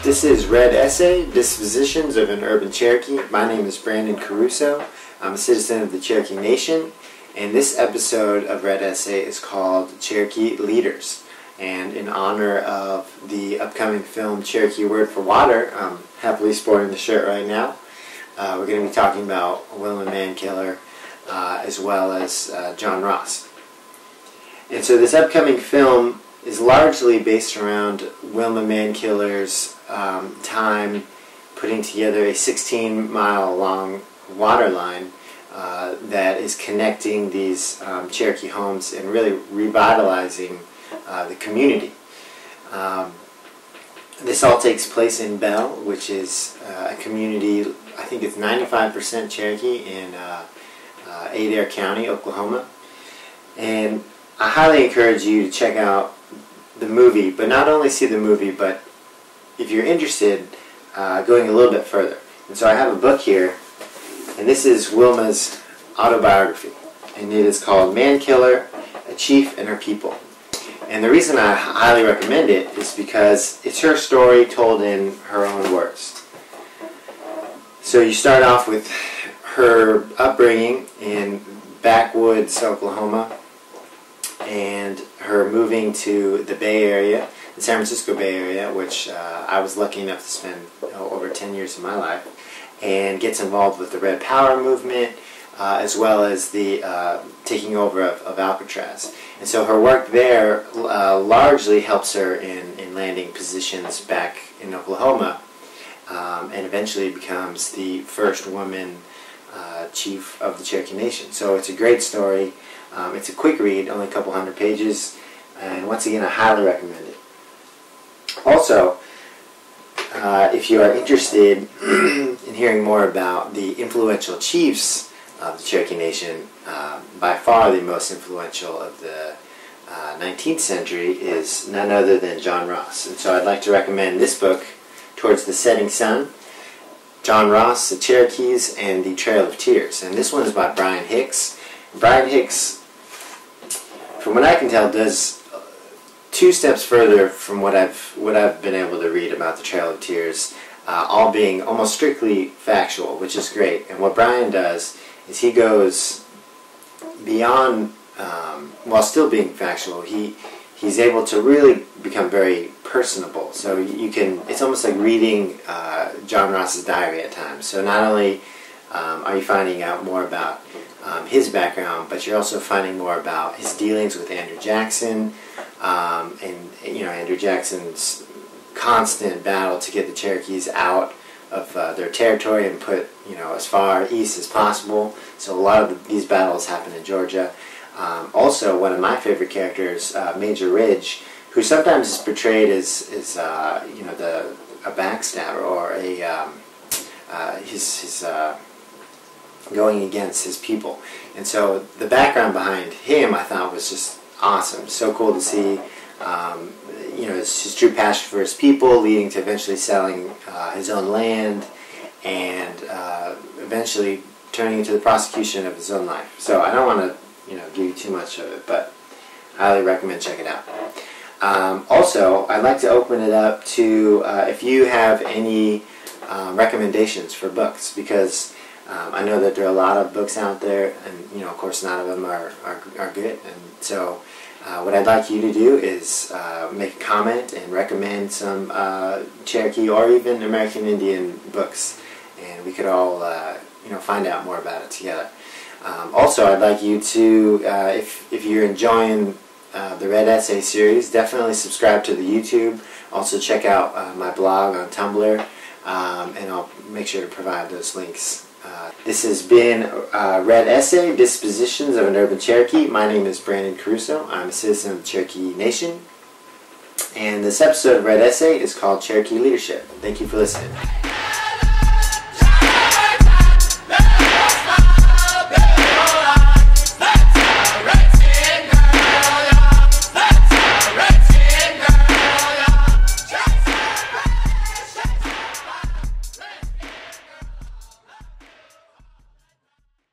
This is Read Essay, Dispositions of an Urban Cherokee. My name is Brandon Caruso. I'm a citizen of the Cherokee Nation, and this episode of Read Essay is called Cherokee Leaders. And in honor of the upcoming film Cherokee Word for Water, I'm happily sporting the shirt right now. We're going to be talking about Wilma Mankiller as well as John Ross. And so this upcoming film is largely based around Wilma Mankiller's time putting together a 16-mile long water line that is connecting these Cherokee homes and really revitalizing the community. This all takes place in Bell, which is a community, I think it's 95% Cherokee in Adair County, Oklahoma. And I highly encourage you to check out the movie, but not only see the movie, but if you're interested, going a little bit further. And so I have a book here, and this is Wilma's autobiography, and it is called Mankiller, A Chief and Her People. And the reason I highly recommend it is because it's her story told in her own words. So you start off with her upbringing in backwoods Oklahoma, and her moving to the Bay Area, the San Francisco Bay Area, which I was lucky enough to spend over 10 years of my life, and gets involved with the Red Power movement, as well as the taking over of Alcatraz. And so her work there largely helps her in landing positions back in Oklahoma, and eventually becomes the first woman chief of the Cherokee Nation. So it's a great story. It's a quick read, only a couple hundred pages, and once again I highly recommend it. Also, if you are interested in hearing more about the influential chiefs of the Cherokee Nation, by far the most influential of the 19th century is none other than John Ross. And so I'd like to recommend this book, Towards the Setting Sun, John Ross, The Cherokees, and The Trail of Tears. And this one is by Brian Hicks. Brian Hicks, from what I can tell, does two steps further from what I've been able to read about the Trail of Tears, all being almost strictly factual, which is great. And what Brian does is he goes beyond, while still being factual, he's able to really become very personable. So you can, it's almost like reading John Ross's diary at times. So not only are you finding out more about his background, but you're also finding more about his dealings with Andrew Jackson, and Andrew Jackson's constant battle to get the Cherokees out of their territory and put as far east as possible. So a lot of these battles happen in Georgia. Also, one of my favorite characters, Major Ridge, who sometimes is portrayed as a backstabber or his going against his people. And so the background behind him I thought was just awesome. So cool to see his true passion for his people, leading to eventually selling his own land, and eventually turning into the prosecution of his own life. So I don't want to give you too much of it, but I highly recommend checking it out. Also, I'd like to open it up to if you have any recommendations for books, because I know that there are a lot of books out there, and of course none of them are good. And so what I'd like you to do is make a comment and recommend some Cherokee or even American Indian books, and we could all find out more about it together. Also, I'd like you to, if you're enjoying the Read Essay series, definitely subscribe to the YouTube. Also check out my blog on Tumblr, and I'll make sure to provide those links. This has been Read Essay, Dispositions of an Urban Cherokee. My name is Brandon Caruso. I'm a citizen of the Cherokee Nation. And this episode of Read Essay is called Cherokee Leadership. Thank you for listening.